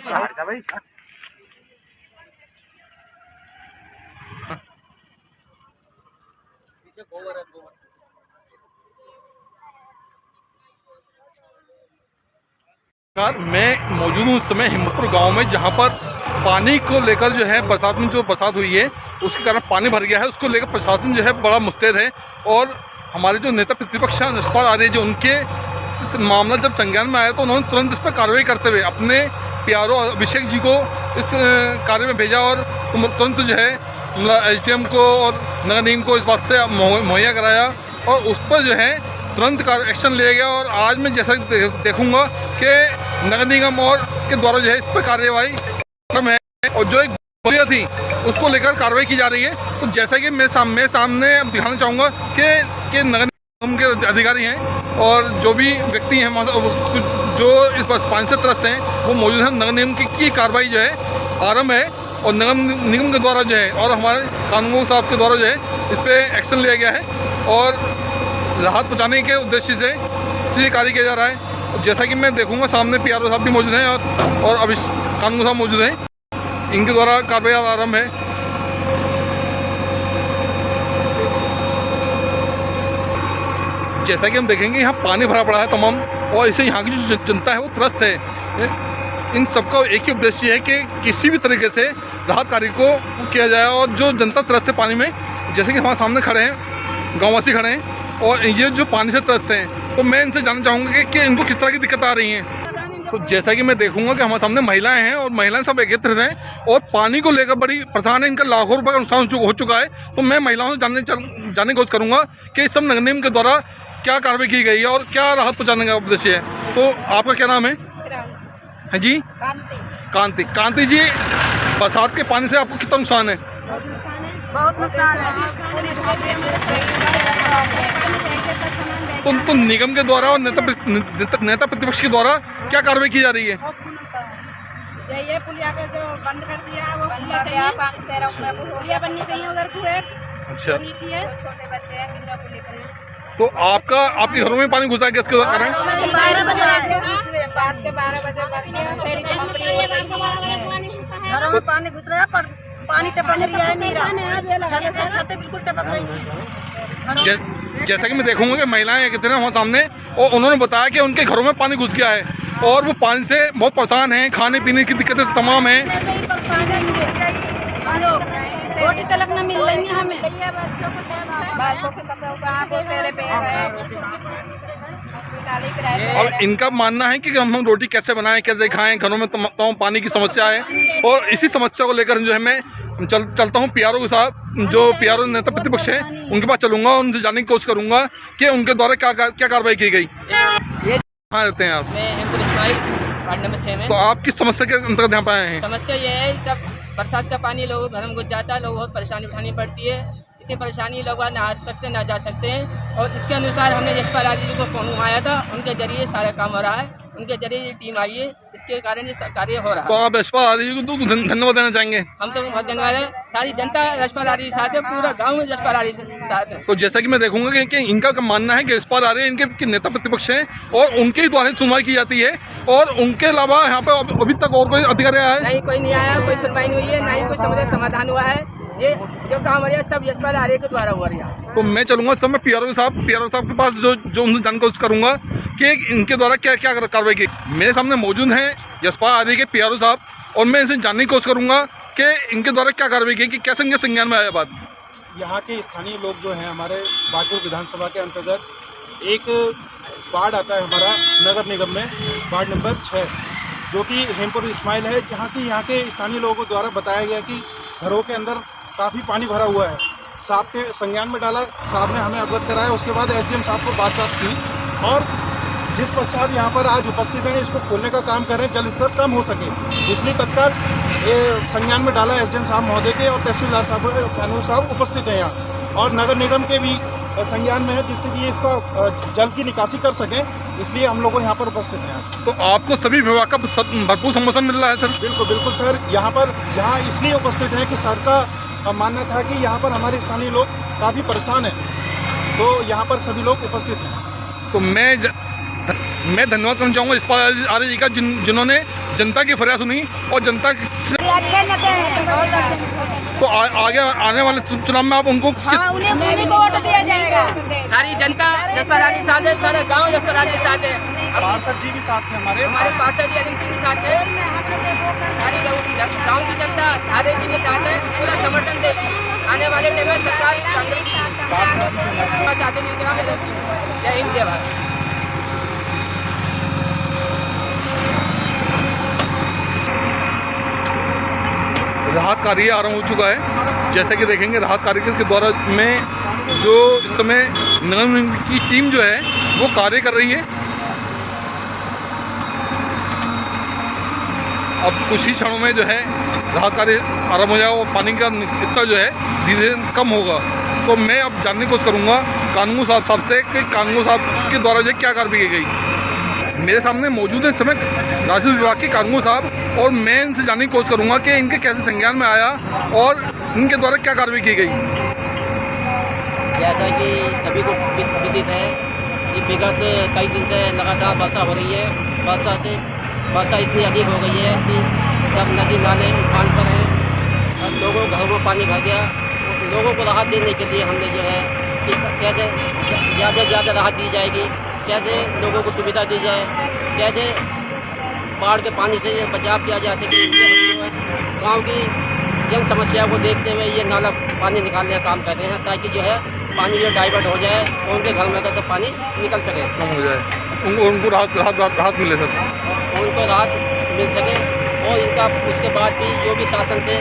मैं मौजूद हूँ उस समय हिम्मतपुर गांव में, जहां पर पानी को लेकर जो है बरसात में जो बरसात हुई है उसके कारण पानी भर गया है। उसको लेकर प्रशासन जो है बड़ा मुस्तैद है और हमारे जो नेता प्रतिपक्ष हैं यशपाल आर्य जो उनके मामला जब संज्ञान में आया तो उन्होंने तुरंत इस पर कार्रवाई करते हुए अपने प्यारो अभिषेक जी को इस कार्य में भेजा और तुरंत जो है SDM को और नगर निगम को इस बात से मुहैया कराया और उस पर जो है तुरंत एक्शन लिया गया। और आज मैं जैसा देखूंगा कि नगर निगम और के द्वारा जो है इस पर कार्रवाई है और जो एक बोलियां थी उसको लेकर कार्रवाई की जा रही है। तो जैसा कि मैं सामने अब दिखाना चाहूँगा कि नगर निगम के अधिकारी हैं और जो भी व्यक्ति हैं जो इस पर पानी से त्रस्त हैं वो मौजूद हैं। नगर निगम की कार्रवाई जो है आरंभ है और नगर निगम के द्वारा जो है और हमारे कानून साहब के द्वारा जो है इस पर एक्शन लिया गया है और राहत पहुंचाने के उद्देश्य से ये कार्य किया जा रहा है। और जैसा कि मैं देखूंगा सामने PRO साहब भी मौजूद हैं और अभी कानून साहब मौजूद हैं, इनके द्वारा कार्रवाई आरंभ है। जैसा कि हम देखेंगे यहाँ पानी भरा पड़ा है तमाम और इसे यहाँ की जो जनता है वो त्रस्त है। इन सबका एक ही उद्देश्य है कि किसी भी तरीके से राहत कार्य को किया जाए और जो जनता त्रस्त है पानी में, जैसे कि हमारे सामने खड़े हैं गाँववासी खड़े हैं और ये जो पानी से त्रस्त हैं तो मैं इनसे जानना चाहूँगा कि इनको किस तरह की दिक्कत आ रही हैं। तो जैसा कि मैं देखूंगा कि हमारे सामने महिलाएं हैं और महिलाएं सब एकत्रित हैं और पानी को लेकर बड़ी परेशान है। इनका लाखों रुपए का नुकसान हो चुका है। तो मैं महिलाओं से जानने की कोशिश करूँगा कि इस सब नगर निगम के द्वारा क्या कार्रवाई की गई है और क्या राहत पहुँचाने का उद्देश्य है। तो आपका क्या नाम है? हाँ जी, कांति जी, बरसात के पानी से आपको कितना नुकसान है? बहुत नुकसान है। तो निगम के द्वारा और नेता प्रतिपक्ष के द्वारा क्या कार्रवाई की जा रही है? ये पुलिया को जो बंद कर दिया वो पुलिया बननी चाहिए उधर कुएं। अच्छा, छोटे बच्चे हैं तो आपके घरों में पानी घुसा है किसके कारण? 12 बजे रात के 12 बजे घरों में पानी घुस रहा है पर पानी टपक रही है, नहीं रहा, छतें बिल्कुल टपक रही है। जैसा कि मैं देखूंगा कि महिलाएं कितने हमारे सामने और उन्होंने बताया कि उनके घरों में पानी घुस गया है और वो पानी से बहुत परेशान हैं, खाने पीने की दिक्कतें तमाम हैं। रोटी तलक न मिल रही है हमें। और इनका मानना है कि हम रोटी कैसे बनाएं, कैसे खाएं, घरों में तमाम पानी की समस्या है और इसी समस्या को लेकर जो है मैं चलता हूं PRO साहब जो PRO नेता प्रतिपक्ष हैं उनके पास चलूंगा और उनसे जानने की कोशिश करूंगा कि उनके द्वारा क्या कार्रवाई की गई। कहाँ रहते हैं आप? मैं वार्ड नंबर 6 में। तो आप किस समस्या के अंतर्गत यहाँ पे आए हैं? समस्या ये है सब बरसात का पानी लोगों घर में घुस जाता है, लोग बहुत परेशानी उठानी पड़ती है। इतनी परेशानी लोग ना आ सकते ना जा सकते हैं और इसके अनुसार हमने यशपाल आर्य जी को फोन घुमाया था, उनके जरिए सारा काम हो रहा है, उनके जरिए टीम आई है, इसके कारण ये कार्य हो रहा है। तो आप यशपाल आर्य जी को तो धन्यवाद देना चाहेंगे? हम तो बहुत धन्यवाद है, सारी जनता यशपाल आर्य के साथ है, पूरा गाँव में यशपाल आर्य के साथ है। तो जैसा कि मैं देखूंगा कि इनका मानना है कि यशपाल आर्य इनके नेता प्रतिपक्ष हैं और उनके द्वारा सुनवाई की जाती है और उनके अलावा यहाँ पे अभी तक और कोई अधिकारी आया है? नहीं, कोई नहीं आया, कोई सुनवाई नहीं हुई है, ना ही कोई समस्या समाधान हुआ है। ये जो काम हो रहा है सब यशपाल आर्य के द्वारा हो रहा है। तो मैं चलूंगा सब मैं PRO साहब के पास जो उनसे जानने की कोशिश करूंगा कि इनके द्वारा क्या क्या कार्रवाई की। मेरे सामने मौजूद हैं यशपाल आर्य के PRO साहब और मैं इनसे जानने की कोशिश करूंगा कि इनके द्वारा क्या कार्रवाई की, कि कैसे इनके संज्ञान में आया बात। यहाँ के स्थानीय लोग जो हैं हमारे बागपुर विधानसभा के अंतर्गत एक वार्ड आता है हमारा नगर निगम में, वार्ड नंबर 6 जो कि हेमपुर इस्माइल है, जहाँ के स्थानीय लोगों द्वारा बताया गया कि घरों के अंदर काफ़ी पानी भरा हुआ है। साहब के संज्ञान में डाला, साहब ने हमें अवगत कराया, उसके बाद SDM साहब को बात की और जिस पश्चात यहाँ पर आज उपस्थित हैं इसको खोलने का काम कर रहे हैं, जल स्तर कम हो सके इसलिए तत्काल ये संज्ञान में डाला SDM साहब महोदय के और तहसीलदार साहब कानून साहब उपस्थित हैं यहाँ और नगर निगम के भी संज्ञान में है, जिससे कि इसको जल की निकासी कर सकें, इसलिए हम लोग यहाँ पर उपस्थित हैं। तो आपको सभी विभाग का भरपूर समर्थन मिल रहा है सर? बिल्कुल सर, यहाँ इसलिए उपस्थित हैं कि सर का मानना था कि यहाँ पर हमारे स्थानीय लोग काफ़ी परेशान हैं, तो यहाँ पर सभी लोग उपस्थित हैं। तो मैं मैं धन्यवाद करना चाहूँगा यशपाल आर्य जी का जिन्होंने जनता की फरियाद सुनी और जनता से अच्छे नेता हैं, बहुत अच्छे नेता। तो आगे आने वाले चुनाव में आप उनको हाँ, उन्हीं को वोट दिया जाएगा। सारी जनता जसपाल आर्य साथ है, सारा गाँव जसपाल आर्य साथ है। पार्षद जी भी साथ हैं हमारे पार्षद जी अजीम सिंह के साथ है। सारी गाँव की जनता आर्य जी के साथ है, पूरा समर्थन देगी। आने वाले टाइम में सरकार कांग्रेस की साथ है। जय हिंद जय भारत। राहत कार्य आरंभ हो चुका है। जैसा कि देखेंगे राहत कार्य के द्वारा में जो इस समय नगर निगम की टीम जो है वो कार्य कर रही है। अब कुछ ही क्षणों में जो है राहत कार्य आरंभ हो जाएगा और पानी का स्तर जो है धीरे धीरे कम होगा। तो मैं अब जानने की कोशिश करूँगा कानून साहब से कि कानून साहब के द्वारा जो क्या कार्रवाई की गई। मेरे सामने मौजूद है इस समय राजस्व विभाग के कानून साहब और मैं इनसे जानने की कोशिश करूँगा कि इनके कैसे संज्ञान में आया और इनके द्वारा क्या कार्रवाई की गई। जैसा कि सभी को विदित है कि विगत कई दिन से लगातार वर्षा हो रही है। वर्षा इतनी अधिक हो गई है कि सब नदी नाले उफान पर हैं और लोगों घरों में पानी भर गया। लोगों को राहत देने के लिए हमने जो है कि कैसे ज़्यादा से ज़्यादा राहत दी जाएगी, कैसे लोगों को सुविधा दी जाए, कैसे बाढ़ के पानी से बचाव किया जा सके। गाँव की जन समस्या को देखते हुए ये नाला पानी निकालने का काम कर रहे हैं ताकि जो है पानी जो डाइवर्ट हो जाए और उनके घर में तो पानी निकल सके, कम हो जाए, उनको राहत मिले सके, उनको राहत मिल सके। और इनका उसके बाद भी जो भी शासन से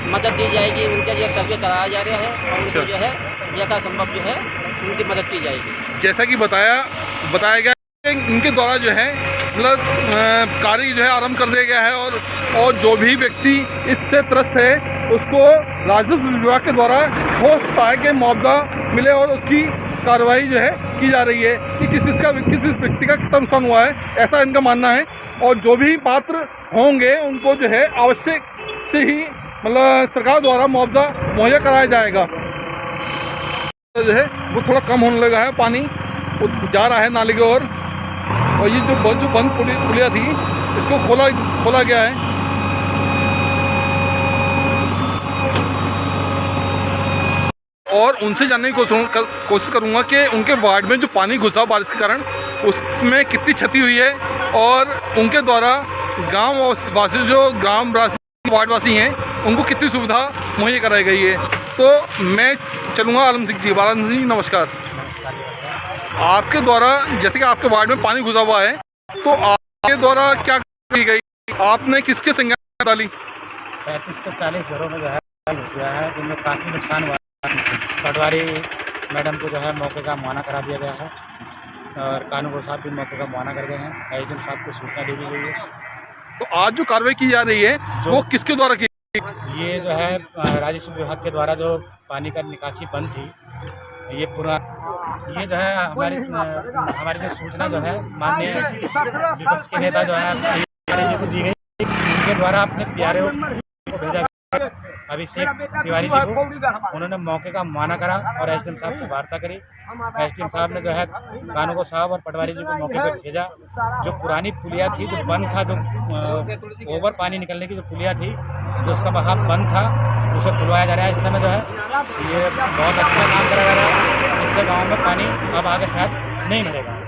मदद दी जाएगी, उनके जो सर्वे कराया जा रहा है और उनको जो है यथासंभव जो है उनकी मदद की जाएगी। जैसा कि बताया गया इनके द्वारा जो है मतलब कार्य जो है आरंभ कर दिया गया है और जो भी व्यक्ति इससे त्रस्त है उसको राजस्व विभाग के द्वारा हो सकता है कि मुआवजा मिले और उसकी कार्रवाई जो है की जा रही है कि किस व्यक्ति का कितना नुकसान हुआ है, ऐसा इनका मानना है। और जो भी पात्र होंगे उनको जो है आवश्यक से ही मतलब सरकार द्वारा मुआवजा मुहैया कराया जाएगा। जो है वो थोड़ा कम होने लगा है, पानी वो जा रहा है नाले की ओर और ये जो बंद पुलिया थी इसको खोला गया है। और उनसे जानने की कोशिश करूंगा कि उनके वार्ड में जो पानी घुसा बारिश के कारण उसमें कितनी क्षति हुई है और उनके द्वारा गांव वासी जो वार्ड वासी हैं उनको कितनी सुविधा मुहैया कराई गई है। तो मैं चलूँगा आलम सिंह जी। आलम सिंह नमस्कार। आपके द्वारा जैसे कि आपके वार्ड में पानी घुसा हुआ है तो आपके द्वारा क्या की गई, आपने किसके संज्ञान डाली? 35 से 40 घरों में जो है घुस गया है, जिनमें काफ़ी नुकसान हुआ है। पटवारी मैडम को जो है मौके का मुआयना करा दिया गया है और कानून साहब भी मौके का मुआयना कर गए हैं। एसडीएम साहब को सूचना दी गई है। तो आज जो कार्रवाई की जा रही है वो किसके द्वारा की? ये जो है राजस्व विभाग के द्वारा जो पानी का निकासी बंद थी, ये पूरा ये जो है हमारी जो सूचना जो है माननीय विपक्ष के नेता जो है जी को दी गई, उनके द्वारा अपने प्यारे को भेजा गया अभिषेक तिवारी जी को। उन्होंने मौके का मुआयना करा और एसडीएम साहब से वार्ता करी। एसडीएम साहब ने जो है कानूको साहब और पटवारी जी को मौके पर भेजा। जो पुरानी पुलिया थी, जो बंद था, जो ओवर पानी निकलने की जो पुलिया थी, जो उसका बहाव बंद था, उसे खुलवाया जा रहा है। इस समय जो है ये बहुत अच्छा काम करा जा रहा है। इससे गाँव में पानी अब आगे शायद नहीं मिलेगा।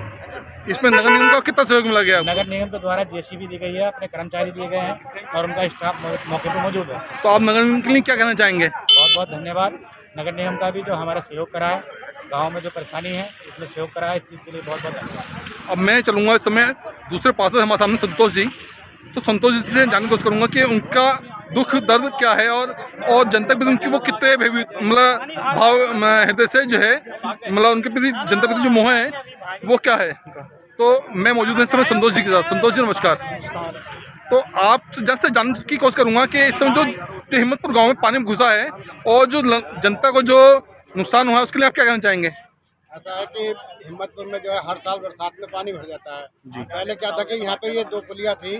इसमें नगर निगम का कितना सहयोग मिला गया? नगर निगम के द्वारा जेसीबी दी गई है, अपने कर्मचारी दिए गए हैं और उनका स्टाफ मौके पर मौजूद है। तो आप नगर निगम के लिए क्या कहना चाहेंगे? बहुत बहुत धन्यवाद नगर निगम का भी जो हमारा सहयोग करा है, गाँव में जो परेशानी है इसमें सहयोग करा है, इस चीज़ के लिए बहुत बहुत धन्यवाद। अब मैं चलूँगा इस समय दूसरे पार्षद हमारे सामने संतोष जी। तो संतोष जी से जानने की कोशिश करूँगा कि उनका दुख दर्द क्या है और जनता के प्रति उनकी वो कितने मतलब भाव हृदय से जो है मतलब उनके प्रति जनता के प्रति जो मोह है वो क्या है। तो मैं मौजूद हूँ इस समय संतोष जी के साथ। संतोष जी नमस्कार। तो आप जैसे जानने की कोशिश करूँगा कि इस समय जो हिम्मतपुर गांव में पानी घुसा है और जो जनता को जो नुकसान हुआ है उसके लिए आप क्या कहना चाहेंगे? ऐसा है कि हिम्मतपुर में जो है हर साल बरसात में पानी भर जाता है। पहले क्या था कि यहाँ पे ये 2 पुलिया थी,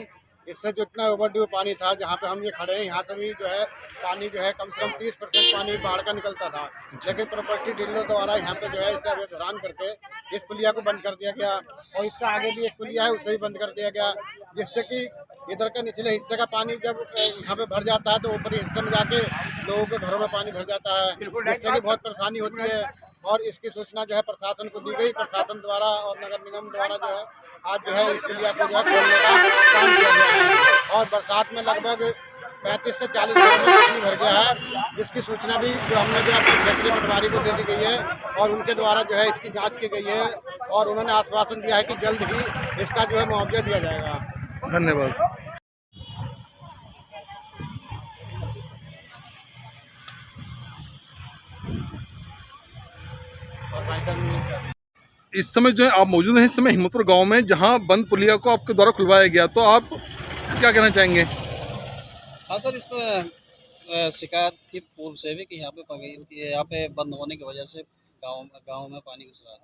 इससे जो इतना ओवरड्यू पानी था, जहाँ पे हम ये खड़े हैं यहाँ से भी जो है पानी जो है कम से कम 30% पानी बाढ़ का निकलता था। लेकिन प्रॉपर्टी डीलर द्वारा यहाँ पे जो है इसे अवैधान करके इस पुलिया को बंद कर दिया गया और इससे आगे भी एक पुलिया है उसे भी बंद कर दिया गया, जिससे कि इधर के निचले हिस्से का पानी जब यहाँ पे भर जाता है तो ऊपरी हिस्से में जाके लोगों के घरों में पानी भर जाता है, जिससे कि बहुत परेशानी होती है। और इसकी सूचना जो है प्रशासन को दी गई। प्रशासन द्वारा और नगर निगम द्वारा जो है आज जो है इस पुलिया को जो है खोलने का काम किया गया है। और बरसात में लगभग 35 से 40 घरों में पानी भर गया है, जिसकी सूचना भी जो हमने जो अपने क्षेत्रीय पटवारी को दे दी गई है और उनके द्वारा जो है इसकी जाँच की गई है और उन्होंने आश्वासन दिया है कि जल्द ही इसका जो है मुआवजा दिया जाएगा। धन्यवाद। इस समय जो है आप मौजूद हैं इस समय हिम्मतपुर गांव में, जहां बंद पुलिया को आपके द्वारा खुलवाया गया, तो आप क्या कहना चाहेंगे? हाँ सर, इस पर शिकायत थी पूर्व से भी कि यहाँ पे बंद होने की वजह से गांव में पानी घुस रहा है।